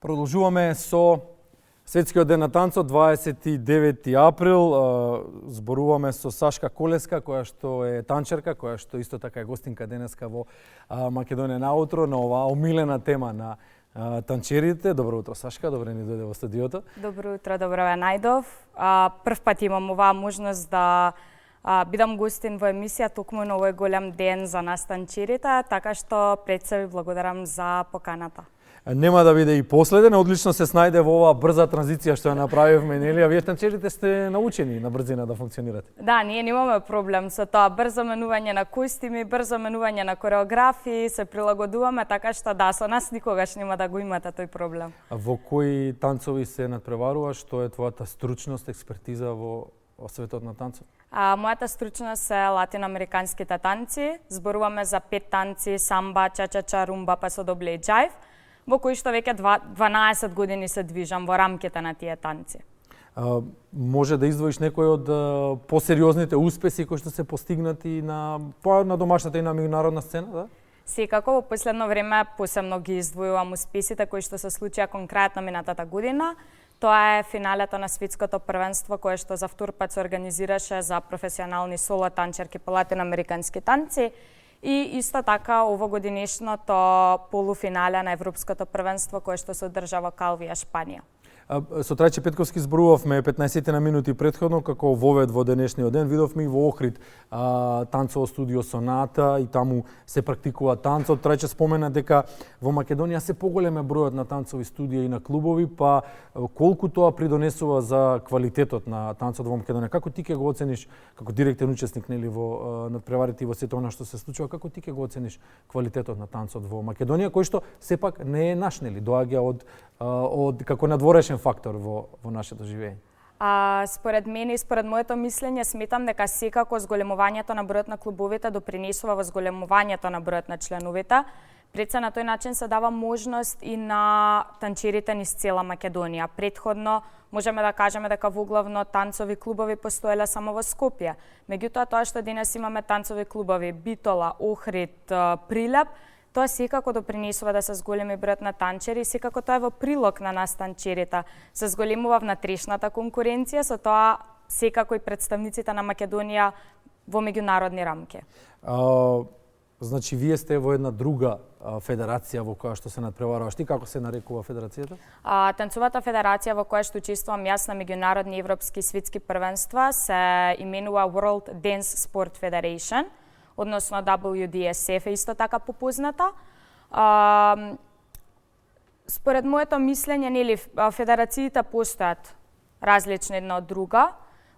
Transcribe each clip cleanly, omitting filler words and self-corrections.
Продолжуваме со Светскиот ден на танцот, 29 април. Зборуваме со Сашка Колеска, која што е танчерка, која што исто така е гостинка денеска во Македонија наутро на оваа омилена тема на танчерите. Добро утро, Сашка, добре ни дојде во студиото. Добро утро, добро ве најдов. Прв пат имам оваа можност да бидам гостин во емисија токму на овој голем ден за нас танчерите, така што пред се ви благодарам за поканата. Нема да биде и последен, одлично се снајде во оваа брза транзиција што ја направивме, нели? А вие танчерите сте научени на брзина да функционирате. Да, ние немаме проблем со тоа. Брзо менување на костими, брзо менување на кореографии, се прилагодуваме, така што да, со нас никогаш нема да го имате тој проблем. А во кои танцови се надпреваруваш? Што е твојата стручност, експертиза во светот на танцот? Мојата стручност е латиноамериканските танци. Зборуваме за 5 танци: самба, ча-ча-ча, румба, пасодобле и џајв, во кои што веќе 12 години се движам во рамките на тие танци. Може да издвоиш некои од посериозните успеси кои што се постигнати на домашната и на меѓународна сцена, да? Секако, во последно време посебно ги издвојувам успесите кои што се случија конкретно минатата година. Тоа е финалето на светското првенство кое што за втор пат се организираше за професионални соло танчерки по латиноамерикански танци. И исто така овогодинешното полуфинале на Европското првенство кое што се одржа во Калвија, Шпанија. Со Трајче Петковски зборувавме 15 на минути претходно како вовед во денешниот ден. Видовме и во Охрид танцово студио Соната и таму се практикува танцот. Трајче спомена дека во Македонија се поголем е бројот на танцови студија и на клубови, па колку тоа придонесува за квалитетот на танцот во Македонија? Како ти ќе го оцениш како директен учесник, нели, во надпреварите и во сето она што се случува, како ти ќе го оцениш квалитетот на танцот во Македонија, кој што сепак не е наш, нели, доаѓа од како надворешен фактор во нашето живење? Според мене и според моето мислење сметам дека секако зголемувањето на бројот на клубовите допринесува во зголемувањето на бројот на членовите. Пред се на тој начин се дава можност и на танчерите низ цела Македонија. Претходно можеме да кажеме дека воглавно танцови клубови постоеле само во Скопје. Меѓутоа тоа што денес имаме танцови клубови Битола, Охрид, Прилеп, тоа секако допринесува да се зголеми бројот на танчери, секако тоа е во прилог на нас танчерите. Се зголемува внатрешната конкуренција, со тоа секако и представниците на Македонија во меѓународни рамки. Значи, вие сте во една друга федерација во која што се надпреваруваш. Ти како се нарекува федерацијата? Танцовата федерација во која што учествувам јас на меѓународни европски и светски првенства се именува World Dance Sport Federation, односно WDSF е исто така попозната. Според моето мислење, нели, федерациите постојат различни една од друга.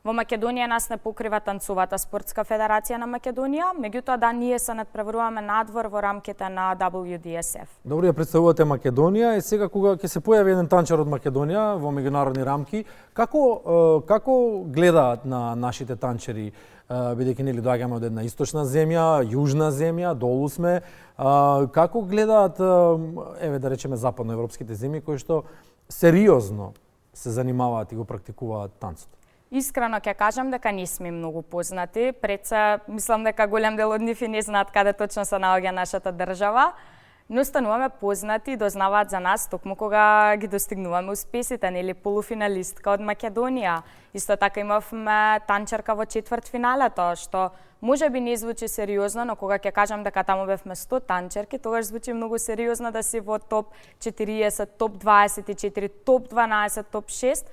Во Македонија нас не покрива танцовата спортска федерација на Македонија, меѓутоа да, ние се надпреваруваме надвор во рамките на WDSF. Добро, ја представувате Македонија и сега кога ќе се појави еден танчер од Македонија во меѓународни рамки, како гледаат на нашите танчери, бидејќи нели доаѓаме од една источна земја, јужна земја, долу сме, како гледаат, еве да речеме, западноевропските земји кои што сериозно се занимаваат и го практикуваат танцот? Искрено ќе кажам дека не сме многу познати. Пред се мислам дека голем дел од нив и не знаат каде точно се наоѓа нашата држава, но стануваме познати и дознаваат за нас токму кога ги достигнуваме успесите, нели, полуфиналистка од Македонија. Исто така имавме танчерка во четвртфиналето, што може би не звучи сериозно, но кога ќе кажам дека таму бевме 100 танчерки, тогаш звучи многу сериозно да си во топ 40, топ 24, топ 12, топ 6.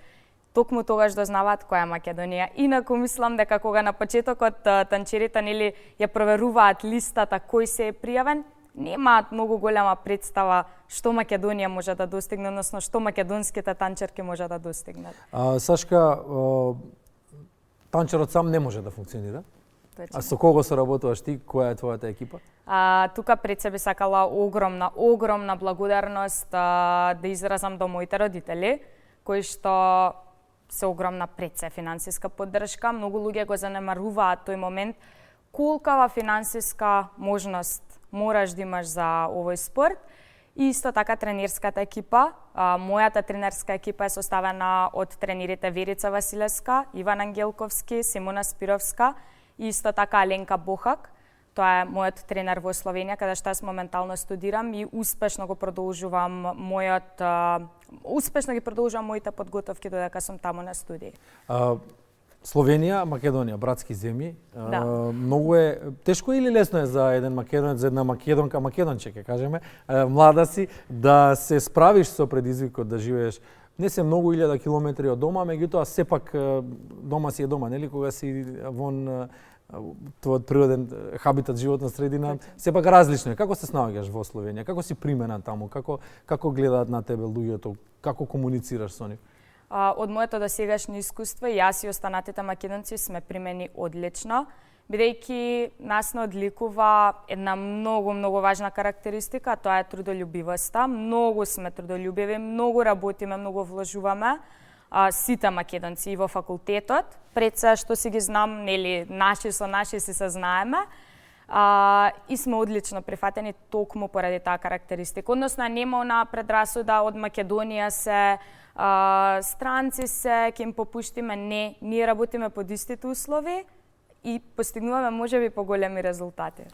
Токму тогаш дознаваат која е Македонија. Инаку мислам дека кога на почетокот танчерите, нели, ја проверуваат листата кој се е пријавен, немаат многу голема представа што Македонија може да достигне, односно што македонските танчерки може да достигнат. Сашка, танчерот сам не може да функционира? Точно. А со кого соработуваш ти? Која е твојата екипа? Тука пред себе сакала огромна благодарност да изразам до моите родители, кои што се огромна пред се финансиска поддршка. Многу луѓе го занемаруваат тој момент. Колкава финансиска можност мораш да имаш за овој спорт. И исто така тренерската екипа. Мојата тренерска екипа е составена од тренерите Верица Василевска, Иван Ангелковски, Симона Спировска и исто така Аленка Бохак, Тоа е мојот тренер во Словенија, каде што јас моментално студирам и успешно ги продолжувам моите подготовки додека сум таму на студии. Словенија, Македонија, братски земји. Да. Многу е тешко или лесно е за еден македонец, за една македонче, ќе кажеме, млада си, да се справиш со предизвикот да живееш не се многу 1000 километри од дома, меѓутоа сепак дома си е дома, нели, кога си вон твојот природен хабитат, животна средина, сепак различно е. Како се снаоѓаш во Словенија? Како си примена таму? Како гледаат на тебе луѓето? Како комуницираш со нив? Од моето досегашно искуство, јас и останатите македонци сме примени одлично, бидејќи нас не одликува една многу важна карактеристика, тоа е трудолюбивоста. Многу сме трудолюбиви, многу работиме, многу вложуваме. Сите македонци и во факултетот, пред се што си ги знам, нели, наши со наши си се знаеме, и сме одлично прифатени токму поради таа карактеристика. Односно, нема онаа предрасуда од Македонија се странци се, ќе им попуштиме, не, ние работиме под истите услови и постигнуваме можеби поголеми резултати.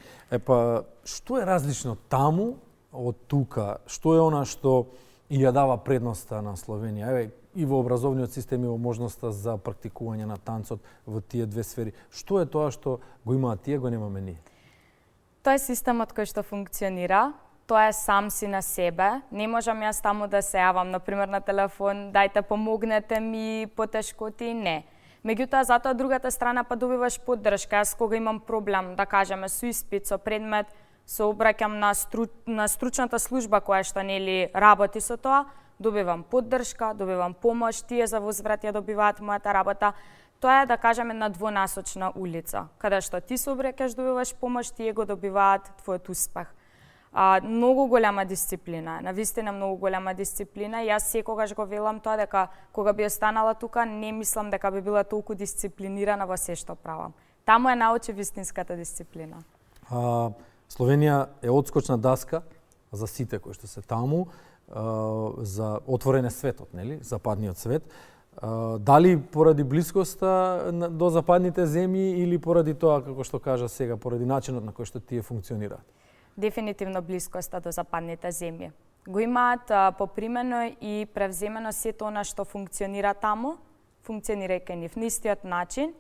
Што е различно таму од тука? Што е она што и ја дава предноста на Словенија? И во образовниот систем и во можноста за практикување на танцот во тие две сфери. Што е тоа што го имаат тие, го немаме ние? Тоа е системот кој што функционира. Тоа е сам си на себе. Не можам јас таму да се јавам, например, на телефон, дајте помогнете ми, потешкоти, не. Меѓутоа, затоа другата страна па добиваш поддршка. Јас кога имам проблем, да кажеме, со испит, со предмет, се обраќам на стручната служба која што нели работи со тоа, добивам поддршка, добивам помош, тие за возврат ја добиваат мојата работа. Тоа е, да кажеме, една двонасочна улица, каде што ти се обраќаш, добиваш помош, тие го добиваат твојот успех. Многу голема дисциплина, навистина многу голема дисциплина. Јас секогаш го велам тоа дека кога би останала тука, не мислам дека би била толку дисциплинирана во се што правам. Таму е научи вистинската дисциплина. Словенија е одскочна даска за сите кои што се таму, за отворен светот, нели, западниот свет. Дали поради блискоста до западните земји или поради тоа, како што кажа сега, поради начинот на кој што тие функционираат? Дефинитивно блискоста до западните земји. Го имаат попримено и превземено сето она што функционира таму, функционирајќи нив на истиот начин,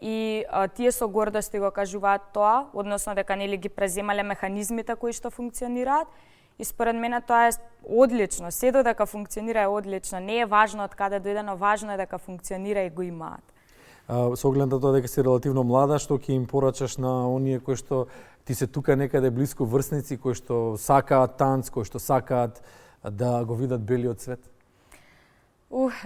и тие со гордост го кажуваат тоа, односно дека нели ги преземале механизмите кои што функционираат, и според мене тоа е одлично. Се додека функционира е одлично. Не е важно од каде дојде, но важно е дека функционира и го имаат. Со оглед на тоа дека си релативно млада, што ќе им порачаш на оние кои што ти се тука некаде блиску врсници, кои што сакаат танц, кои што сакаат да го видат белиот свет?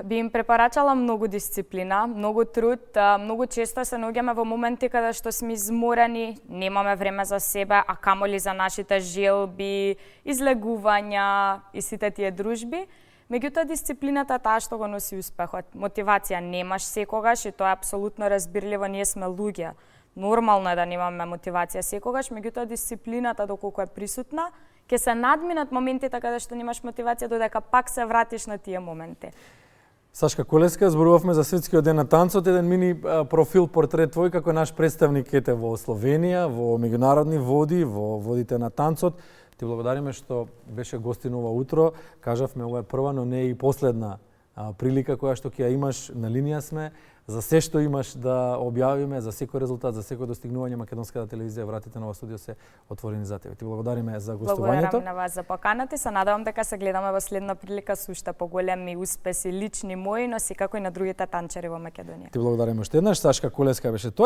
Би им препорачала многу дисциплина, многу труд. Многу често се наоѓаме во моменти каде што сме изморени, немаме време за себе, а камоли за нашите желби, излегувања и сите тие дружби. Меѓутоа, дисциплината е таа што го носи успехот. Мотивација немаш секогаш и тоа е апсолутно разбирливо, ние сме луѓе. Нормално е да немаме мотивација секогаш, меѓутоа дисциплината доколку е присутна, ќе се надминат моментите каде што немаш мотивација, додека пак се вратиш на тие моменти. Сашка Колеска, зборувавме за Светскиот ден на танцот, еден мини профил портрет твој како наш представник ете во Словенија, во меѓународни води, во водите на танцот. Ти благодариме што беше гостин ова утро. Кажавме, ова е прва, но не е и последна прилика која што ќе ја имаш, на линија сме. За се што имаш да објавиме, за секој резултат, за секој достигнување, Македонската телевизија, вратите на ова студио се отворени за тебе. Ти благодариме за гостувањето. Благодарам на вас за поканата и се надевам дека се гледаме во следна прилика со уште поголеми успеси лични мои, но секако и на другите танчери во Македонија. Ти благодариме уште еднаш. Сашка Колеска беше тоа.